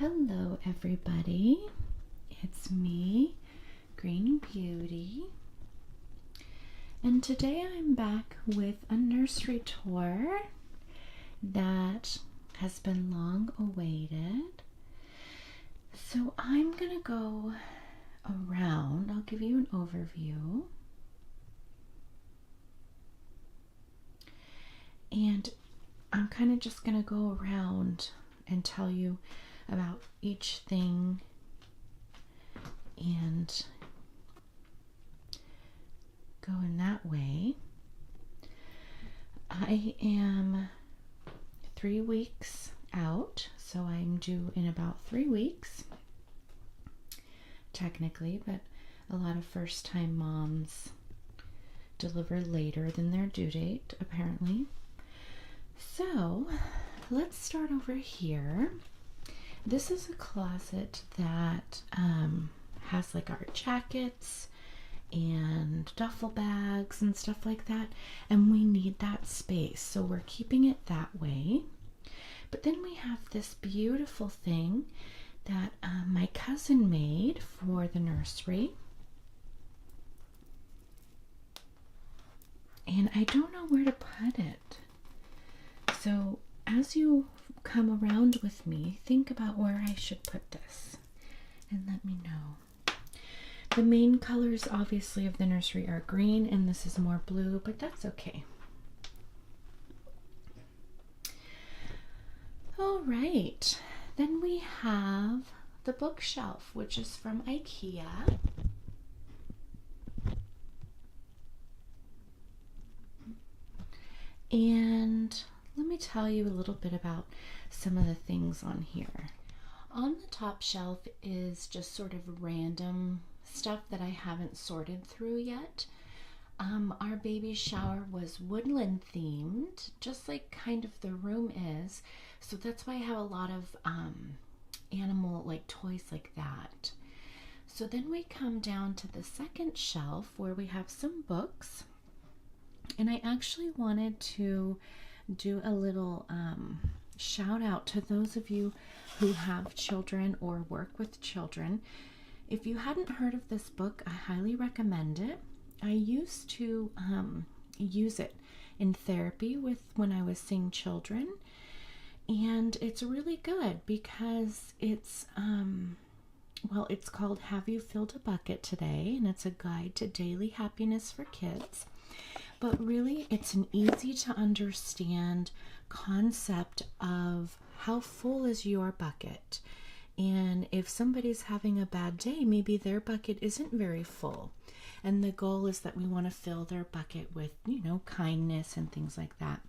Hello everybody, it's me, Green Beauty, and today I'm back with a nursery tour that has been long awaited. So I'm gonna go around, I'll give you an overview, and I'm kind of just gonna go around and tell you about each thing and go in that way. I am 3 weeks out, so I'm due in about 3 weeks technically, but a lot of first-time moms deliver later than their due date apparently. So let's start over here. This is a closet that has like our jackets and duffel bags and stuff like that, and we need that space, so we're keeping it that way. But then we have this beautiful thing that my cousin made for the nursery, and I don't know where to put it. So as you come around with me, think about where I should put this and let me know. The main colors obviously of the nursery are green, and this is more blue, but that's okay. All right, then we have the bookshelf, which is from IKEA. And let me tell you a little bit about some of the things on here. On the top shelf is just sort of random stuff that I haven't sorted through yet. Our baby shower was woodland themed, just like kind of the room is. So that's why I have a lot of animal like toys like that. So then we come down to the second shelf where we have some books. And I actually wanted to do a little shout out to those of you who have children or work with children. If you hadn't heard of this book, I highly recommend it. I used to use it in therapy when I was seeing children, and it's really good because it's it's called Have You Filled a Bucket Today, and it's a guide to daily happiness for kids. But really, it's an easy to understand concept of how full is your bucket. And if somebody's having a bad day, maybe their bucket isn't very full. And the goal is that we want to fill their bucket with, kindness and things like that.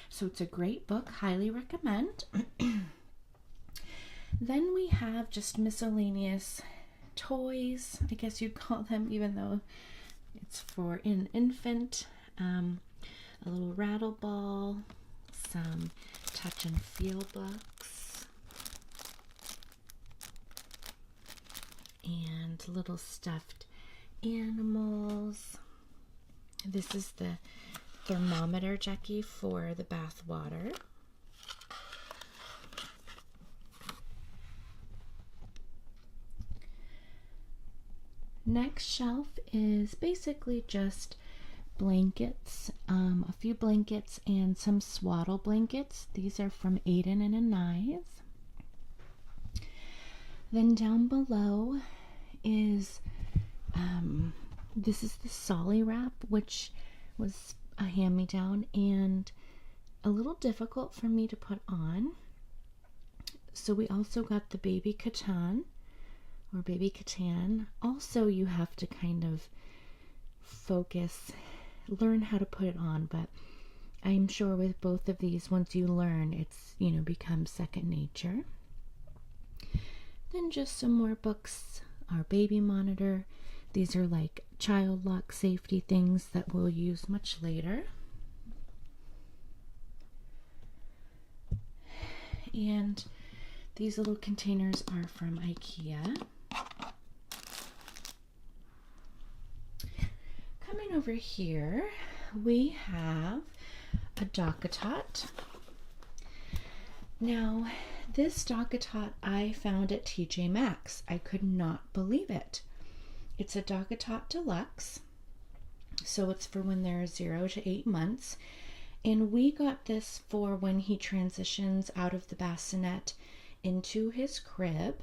So it's a great book, highly recommend. Then we have just miscellaneous toys, I guess you'd call them, even though it's for an infant. A little rattle ball, some touch and feel books, and little stuffed animals. This is the thermometer Jackie for the bath water. Next shelf is basically just blankets, a few blankets and some swaddle blankets. These are from Aiden and Anais. Then down below is this is the Solly wrap, which was a hand-me-down and a little difficult for me to put on. So we also got the baby Catan or baby Catan. Also, you have to kind of learn how to put it on, but I'm sure with both of these, once you learn, it's becomes second nature. Then just some more books, our baby monitor. These are like child lock safety things that we'll use much later. And these little containers are from IKEA. Coming over here, we have a DockATot. Now, This DockATot I found at TJ Maxx. I could not believe it. It's a DockATot Deluxe, so it's for when they're 0 to 8 months. And we got this for when he transitions out of the bassinet into his crib.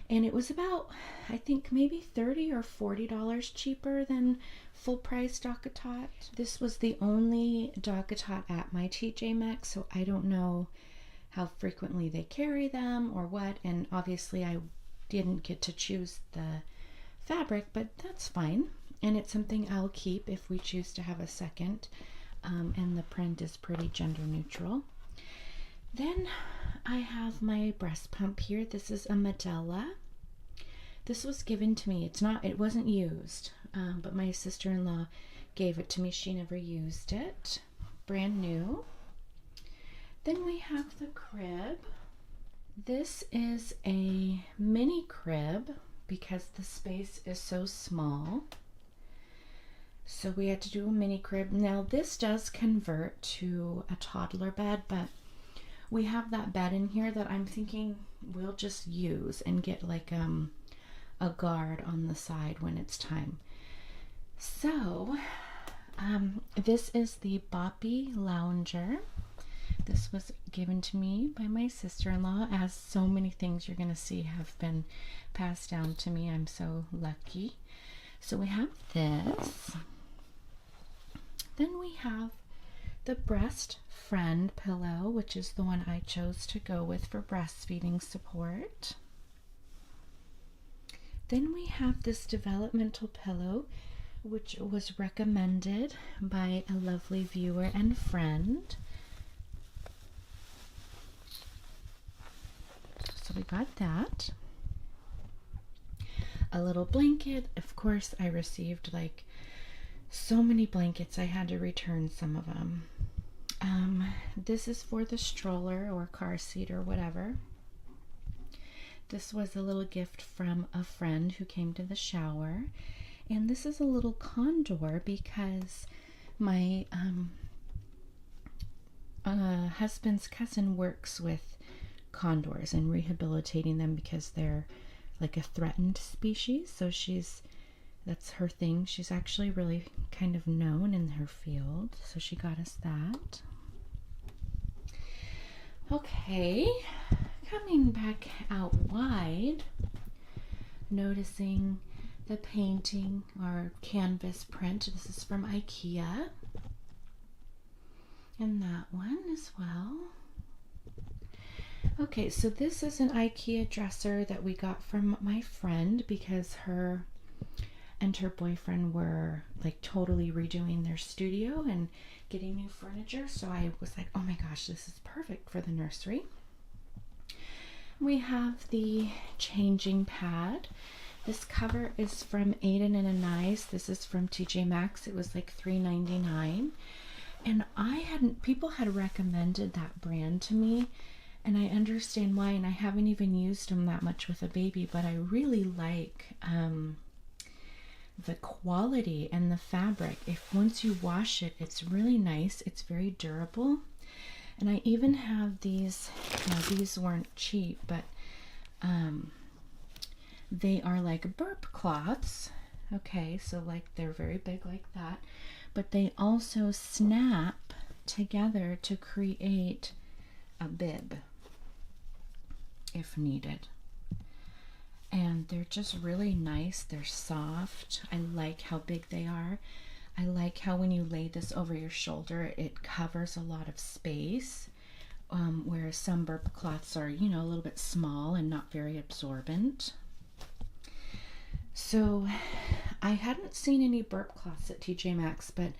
And it was about, I think, maybe $30 or $40 cheaper than full price DockATot. This was the only DockATot at my TJ Maxx, so I don't know how frequently they carry them or what. And obviously I didn't get to choose the fabric, but that's fine. And it's something I'll keep if we choose to have a second. And the print is pretty gender neutral. Then I have my breast pump here. This is a Medela. This was given to me. It wasn't used, but my sister-in-law gave it to me. She never used it. Brand new. Then we have the crib. This is a mini crib because the space is so small. So we had to do a mini crib. Now this does convert to a toddler bed, but we have that bed in here that I'm thinking we'll just use and get like a guard on the side when it's time. So this is the Boppy Lounger. This was given to me by my sister-in-law, as so many things you're going to see have been passed down to me. I'm so lucky. So we have this. Then we have the Breast Friend pillow, which is the one I chose to go with for breastfeeding support. Then we have this developmental pillow, which was recommended by a lovely viewer and friend. So we got that. A little blanket. Of course, I received like so many blankets, I had to return some of them. This is for the stroller or car seat or whatever. This was a little gift from a friend who came to the shower. And this is a little condor because my husband's cousin works with condors and rehabilitating them because they're like a threatened species. So that's her thing. She's actually really kind of known in her field. So she got us that. Okay, coming back out wide, noticing the painting or canvas print. This is from IKEA. And that one as well. Okay, so this is an IKEA dresser that we got from my friend because her and her boyfriend were like totally redoing their studio and getting new furniture. So I was like, oh my gosh, this is perfect for the nursery. We have the changing pad. This cover is from Aiden and Anais. This is from TJ Maxx. It was like $3.99. And people had recommended that brand to me. And I understand why, and I haven't even used them that much with a baby, but I really like the quality and the fabric. If once you wash it, it's really nice. It's very durable. And I even have these. Now these weren't cheap, but they are like burp cloths. Okay, so like they're very big like that, but they also snap together to create a bib if needed. And they're just really nice. They're soft. I like how big they are. I like how when you lay this over your shoulder, it covers a lot of space, whereas some burp cloths are, you know, a little bit small and not very absorbent. So I hadn't seen any burp cloths at TJ Maxx, but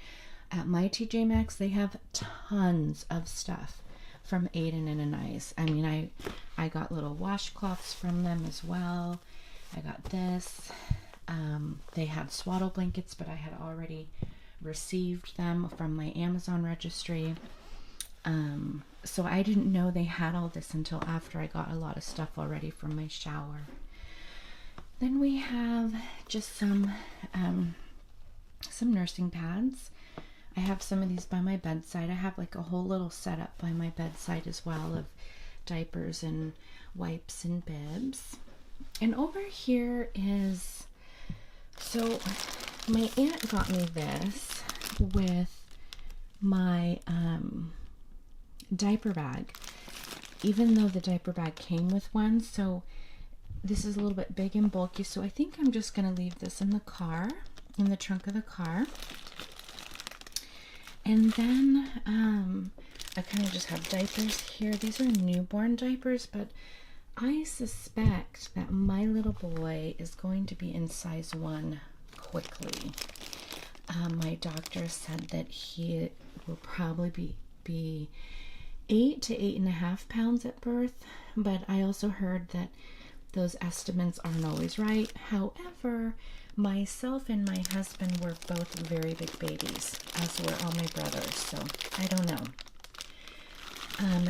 at my TJ Maxx, they have tons of stuff from Aiden and Anais. I mean, I got little washcloths from them as well. I got this. They had swaddle blankets, but I had already received them from my Amazon registry. So I didn't know they had all this until after I got a lot of stuff already from my shower. Then we have just some nursing pads. I have some of these by my bedside. I have like a whole little setup by my bedside as well of diapers and wipes and bibs. And over here is, so my aunt got me this with my diaper bag, even though the diaper bag came with one. So this is a little bit big and bulky, so I think I'm just going to leave this in the car, in the trunk of the car. And then I kind of just have diapers here. These are newborn diapers, but I suspect that my little boy is going to be in size 1 quickly. My doctor said that he will probably be 8 to 8.5 pounds at birth, but I also heard that those estimates aren't always right. However, myself and my husband were both very big babies, as were all my brothers, so I don't know.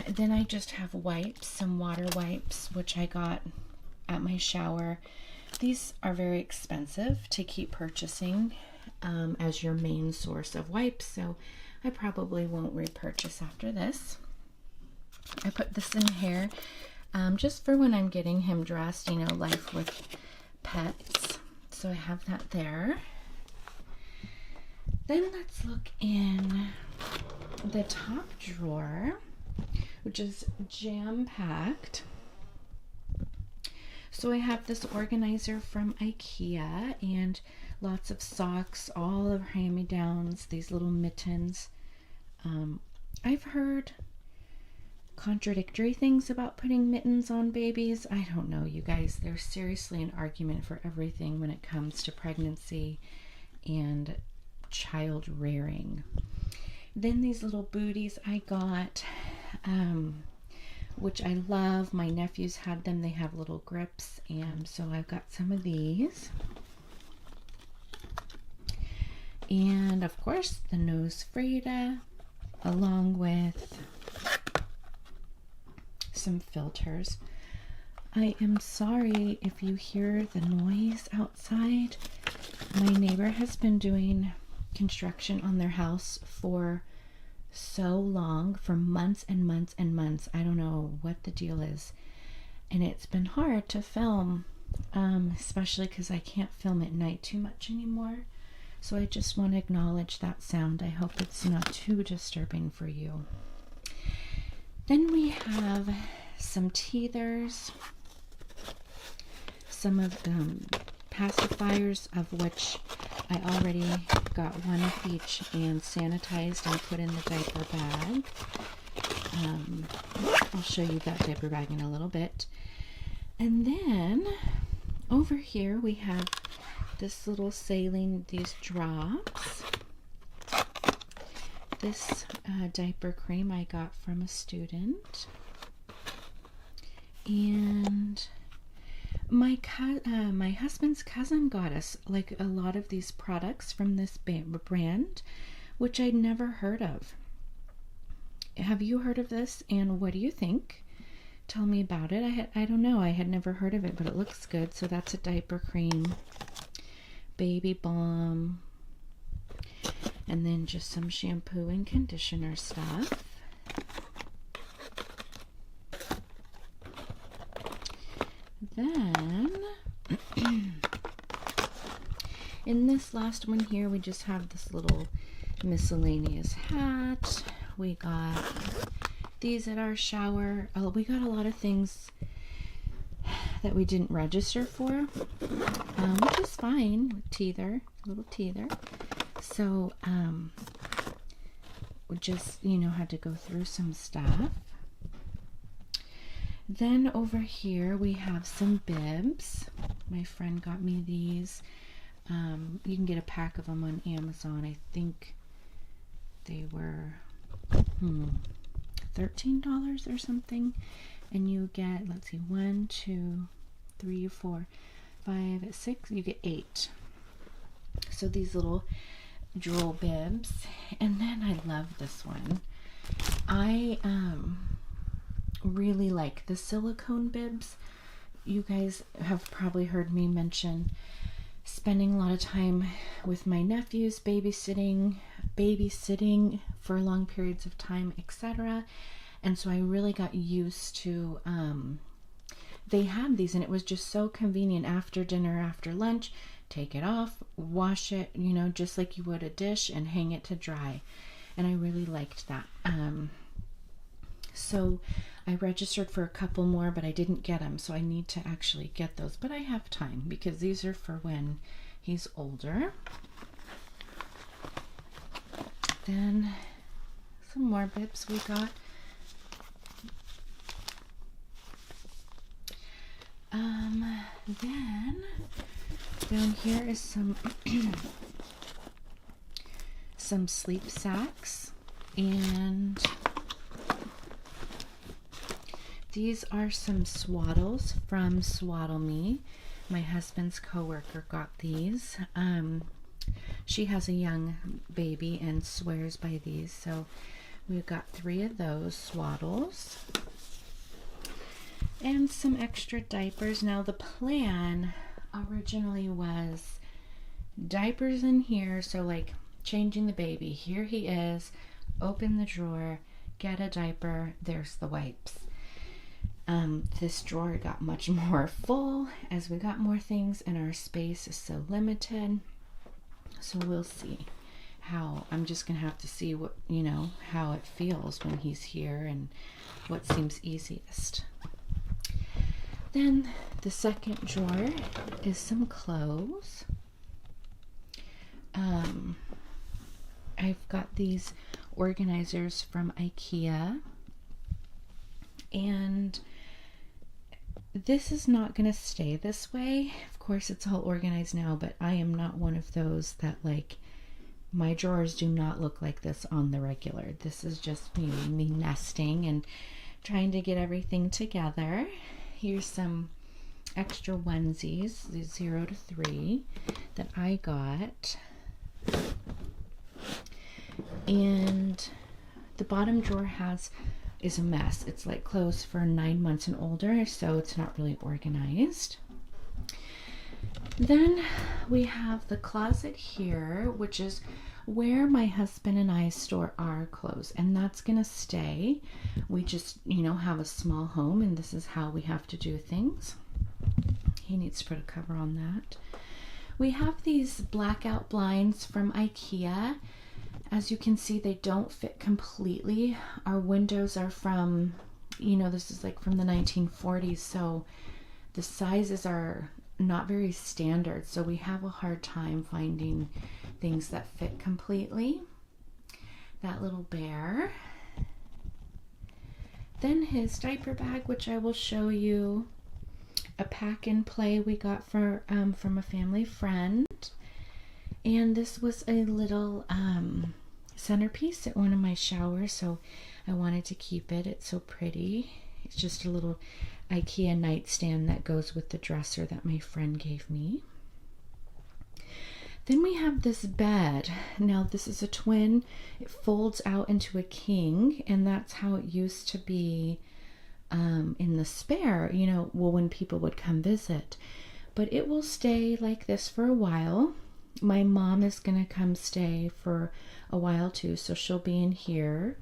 Then I just have wipes, some water wipes, which I got at my shower. These are very expensive to keep purchasing as your main source of wipes, so I probably won't repurchase after this. I put this in here just for when I'm getting him dressed, you know, life with pets. So I have that there. Then let's look in the top drawer, which is jam-packed. So I have this organizer from IKEA and lots of socks, all of hand-me-downs, these little mittens. I've heard contradictory things about putting mittens on babies. I don't know, you guys. There's seriously an argument for everything when it comes to pregnancy and child rearing. Then these little booties I got, which I love. My nephews had them. They have little grips, and so I've got some of these. And of course the nose Frida, along with some filters. I am sorry if you hear the noise outside. My neighbor has been doing construction on their house for so long, for months and months and months. I don't know what the deal is, and it's been hard to film, especially because I can't film at night too much anymore. So I just want to acknowledge that sound. I hope it's not too disturbing for you. Then we have some teethers, some of pacifiers, of which I already got one of each and sanitized and put in the diaper bag. I'll show you that diaper bag in a little bit. And then over here we have this little saline, these drops. This diaper cream I got from a student, and my husband's cousin got us like a lot of these products from this brand, which I'd never heard of. Have you heard of this, and what do you think? Tell me about it. I don't know, I had never heard of it, but it looks good. So that's a diaper cream, baby balm, and then just some shampoo and conditioner stuff. Then in this last one here, we just have this little miscellaneous hat. We got these at our shower. Oh, we got a lot of things that we didn't register for, which is fine. Teether, little teether. So we just, you know, had to go through some stuff. Then over here we have some bibs. My friend got me these. You can get a pack of them on Amazon. I think they were $13 or something. And you get, let's see, 1, 2, 3, 4, 5, 6. You get 8. So these little drool bibs. And then I love this one. I really like the silicone bibs. You guys have probably heard me mention spending a lot of time with my nephews, babysitting for long periods of time, etc. And so I really got used to, they had these and it was just so convenient after dinner, after lunch, take it off, wash it, you know, just like you would a dish, and hang it to dry. And I really liked that. So I registered for a couple more, but I didn't get them. So I need to actually get those, but I have time because these are for when he's older. Then some more bibs we got. Then down here is some some sleep sacks, and these are some swaddles from Swaddle Me. My husband's coworker got these. She has a young baby and swears by these, so we've got 3 of those swaddles. And some extra diapers. Now the plan originally was diapers in here, so like changing the baby. Here he is, open the drawer, get a diaper, there's the wipes. This drawer got much more full as we got more things and our space is so limited. So we'll see how, I'm just gonna have to see what, you know, how it feels when he's here and what seems easiest. Then the second drawer is some clothes. I've got these organizers from IKEA, and this is not going to stay this way. Of course, it's all organized now, but I am not one of those that, like, my drawers do not look like this on the regular. This is just me nesting and trying to get everything together. Here's some extra onesies, the 0 to 3 that I got. And the bottom drawer is a mess. It's like clothes for 9 months and older, so it's not really organized. Then we have the closet here, which is where my husband and I store our clothes, and that's gonna stay. We just, you know, have a small home, and this is how we have to do things. He needs to put a cover on that. We have these blackout blinds from IKEA. As you can see, they don't fit completely. Our windows are from, you know, this is like from the 1940s, so the sizes are not very standard, so we have a hard time finding things that fit completely. That little bear. Then his diaper bag, which I will show you. A pack and play we got from a family friend. And this was a little centerpiece at one of my showers, so I wanted to keep it. It's so pretty. It's just a little IKEA nightstand that goes with the dresser that my friend gave me. Then we have this bed. Now this is a twin. It folds out into a king, and that's how it used to be in the spare, you know, well, when people would come visit. But it will stay like this for a while. My mom is gonna come stay for a while too, so she'll be in here.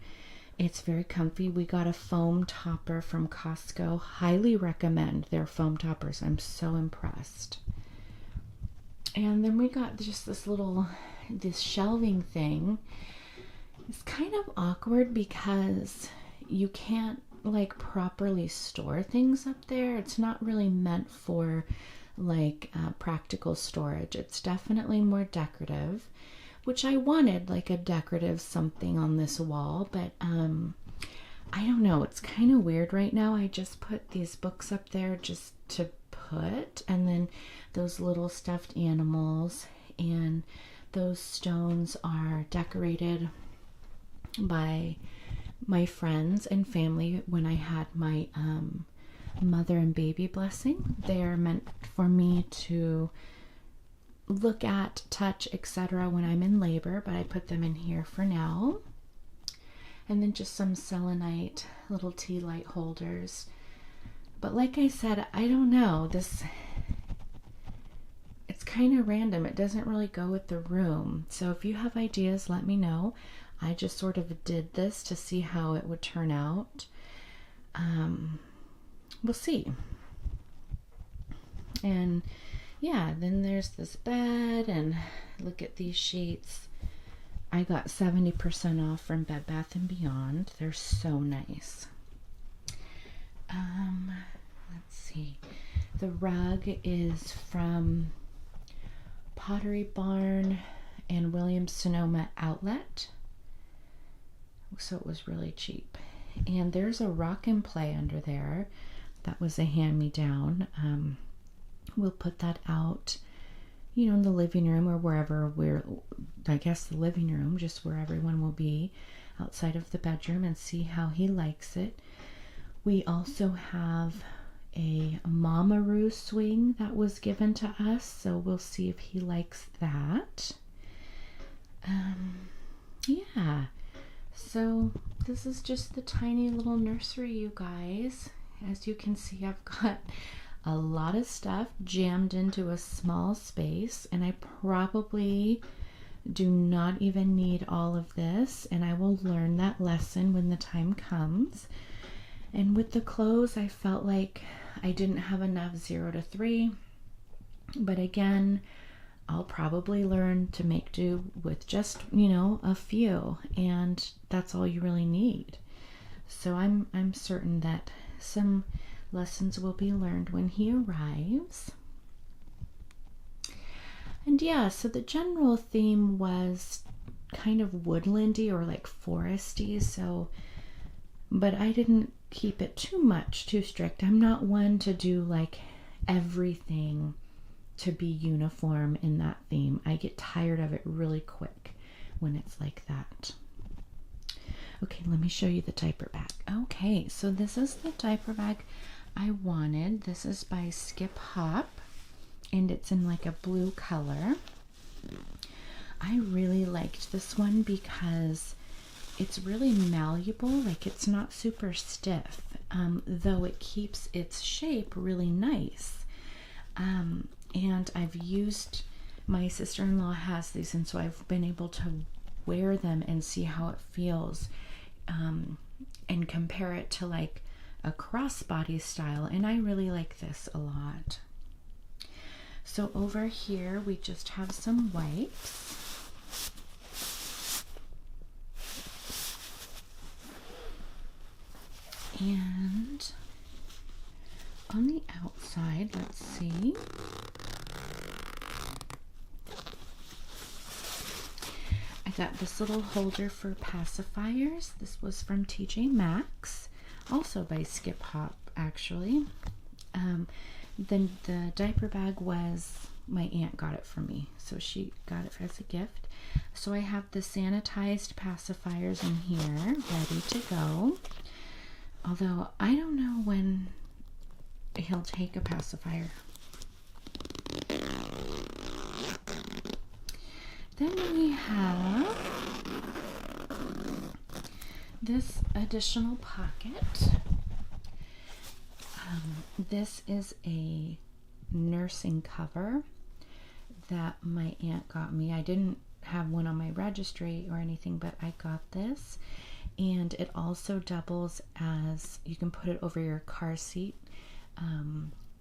It's very comfy. We got a foam topper from Costco. Highly recommend their foam toppers. I'm so impressed. And then we got just this shelving thing. It's kind of awkward because you can't like properly store things up there. It's not really meant for like practical storage. It's definitely more decorative, which I wanted like a decorative something on this wall, but I don't know, it's kind of weird right now. I just put these books up there just to put, and then those little stuffed animals, and those stones are decorated by my friends and family when I had my mother and baby blessing. They are meant for me to look at, touch, etc. when I'm in labor, but I put them in here for now. And then just some selenite little tea light holders. But like I said, I don't know, it's kind of random. It doesn't really go with the room. So if you have ideas, let me know. I just sort of did this to see how it would turn out. we'll see. And yeah, then there's this bed, and look at these sheets. I got 70% off from Bed Bath & Beyond. They're so nice. Let's see. The rug is from Pottery Barn and Williams-Sonoma Outlet. So it was really cheap. And there's a rock and play under there. That was a hand-me-down. We'll put that out, you know, in the living room or wherever I guess the living room, just where everyone will be outside of the bedroom, and see how he likes it. We also have a Mamaroo swing that was given to us, so we'll see if he likes that. Yeah, so this is just the tiny little nursery, you guys. As you can see, I've got a lot of stuff jammed into a small space, and I probably do not even need all of this, and I will learn that lesson when the time comes. And with the clothes, I felt like I didn't have enough 0 to 3, but again, I'll probably learn to make do with just, you know, a few, and that's all you really need. So I'm certain that some lessons will be learned when he arrives. And yeah, so the general theme was kind of woodlandy or like foresty, so, but I didn't keep it too strict. I'm not one to do like everything to be uniform in that theme. I get tired of it really quick when it's like that. Okay, let me show you the diaper bag. Okay, so this is the diaper bag I wanted. This is by Skip Hop, and it's in like a blue color. I really liked this one because it's really malleable, like it's not super stiff, though it keeps its shape really nice. And I've used, my sister-in-law has these, and so I've been able to wear them and see how it feels, and compare it to like a crossbody style, and I really like this a lot. So over here we just have some wipes. And on the outside, let's see. I got this little holder for pacifiers. This was from TJ Maxx, also by Skip Hop, actually. Then the diaper bag was, my aunt got it for me, so she got it as a gift. So I have the sanitized pacifiers in here, ready to go. Although I don't know when he'll take a pacifier. Then we have this additional pocket. This is a nursing cover that my aunt got me. I didn't have one on my registry or anything, but I got this. And it also doubles as, you can put it over your car seat,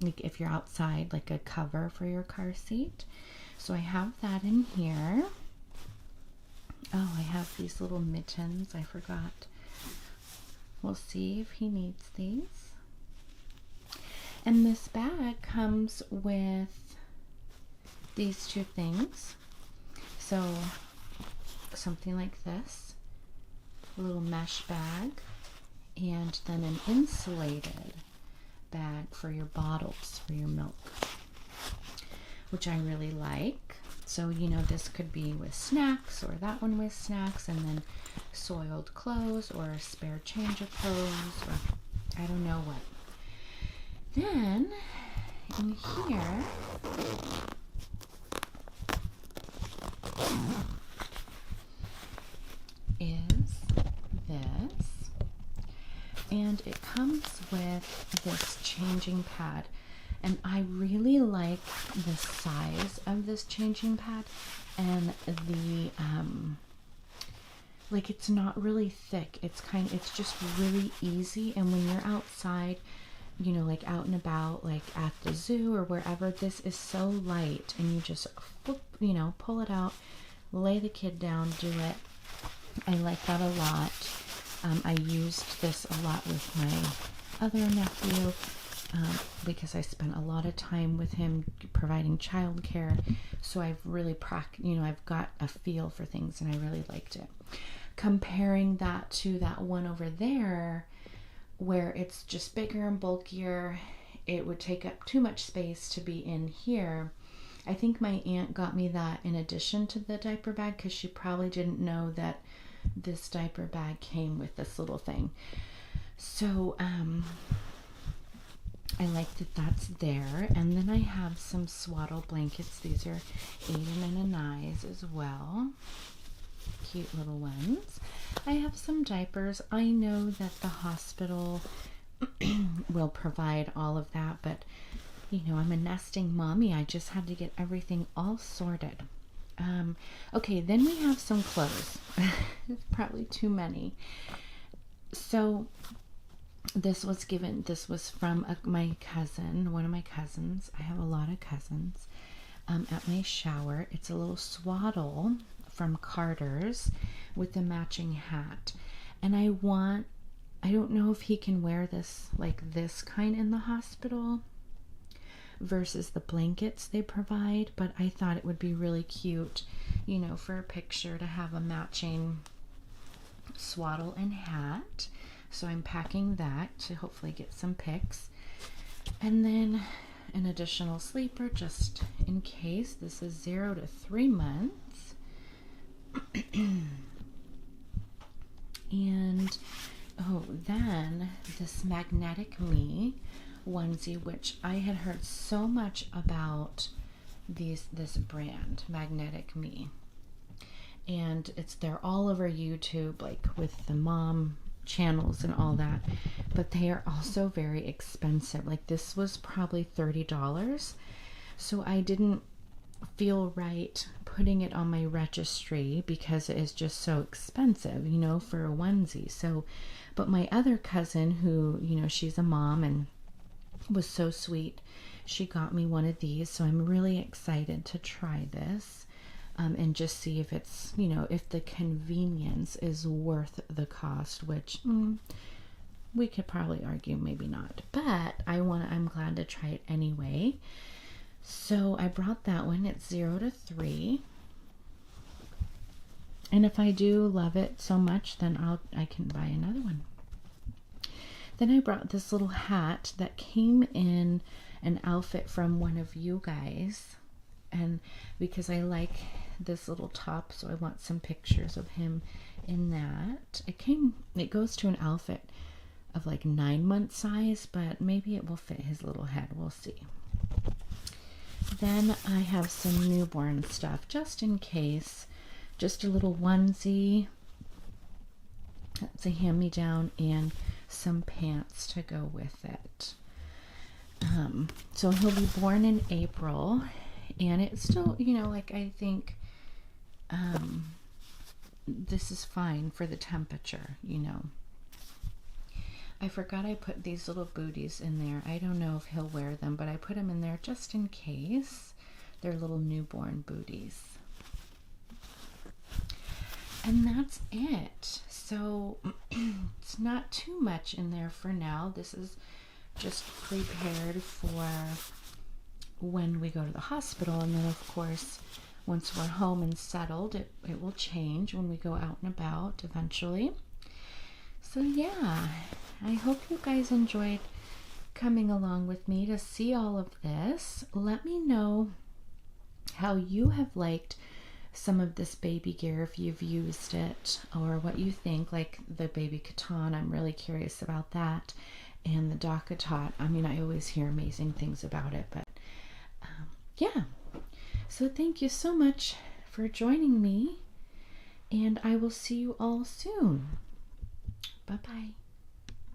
like if you're outside, like a cover for your car seat. So I have that in here. Oh, I have these little mittens, I forgot. We'll see if he needs these. And this bag comes with these two things. So something like this, a little mesh bag, and then an insulated bag for your bottles, for your milk, which I really like. So, you know, this could be with snacks, or that one with snacks, and then soiled clothes, or a spare change of clothes, or I don't know what. Then, in here, is this, and it comes with this changing pad, and I really like the size of this changing pad and like it's not really thick. It's just really easy. And when you're outside, you know, like out and about, like at the zoo or wherever, this is so light, and you just flip, you know, pull it out, lay the kid down, do it. I like that a lot. I used this a lot with my other nephew because I spent a lot of time with him providing childcare. So I've really I've got a feel for things, and I really liked it. Comparing that to that one over there, where it's just bigger and bulkier, it would take up too much space to be in here. I think my aunt got me that in addition to the diaper bag, because she probably didn't know that this diaper bag came with this little thing. So I like that that's there. And then I have some swaddle blankets. These are Aiden and Anai's as well. Cute little ones. I have some diapers. I know that the hospital will provide all of that, but you know, I'm a nesting mommy. I just had to get everything all sorted. Okay, then we have some clothes. It's probably too many. So this was from my cousin, one of my cousins. I have a lot of cousins. At my shower, it's a little swaddle from Carter's with a matching hat. And I don't know if he can wear this, like this kind in the hospital versus the blankets they provide, but I thought it would be really cute, you know, for a picture to have a matching swaddle and hat. So I'm packing that to hopefully get some pics. And then an additional sleeper just in case. This is 0 to 3 months. And then this Magnetic Me onesie, which I had heard so much about this brand, Magnetic Me, and they're all over YouTube, like with the mom channels and all that, but they are also very expensive. Like this was probably $30, so I didn't feel right putting it on my registry because it is just so expensive, you know, for a onesie. So, but my other cousin, who, you know, she's a mom and was so sweet, she got me one of these. So I'm really excited to try this and just see if it's, you know, if the convenience is worth the cost, which we could probably argue maybe not, but I'm glad to try it anyway. So I brought that one. It's 0 to 3. And if I do love it so much, then I can buy another one. Then I brought this little hat that came in an outfit from one of you guys. And because I like this little top, so I want some pictures of him in that. It goes to an outfit of like 9-month size, but maybe it will fit his little head. We'll see. Then I have some newborn stuff just in case. Just a little onesie. That's a hand-me-down, and some pants to go with it. So he'll be born in April, and it's still, you know, like I think this is fine for the temperature, you know. I forgot I put these little booties in there. I don't know if he'll wear them, but I put them in there just in case. They're little newborn booties. And that's it. So it's not too much in there for now. This is just prepared for when we go to the hospital. And then, of course, once we're home and settled, it will change when we go out and about eventually. So yeah, I hope you guys enjoyed coming along with me to see all of this. Let me know how you have liked some of this baby gear, if you've used it, or what you think. Like the baby Catan, I'm really curious about that, and the DockATot. I mean, I always hear amazing things about it, but yeah. So thank you so much for joining me, and I will see you all soon. Bye-bye.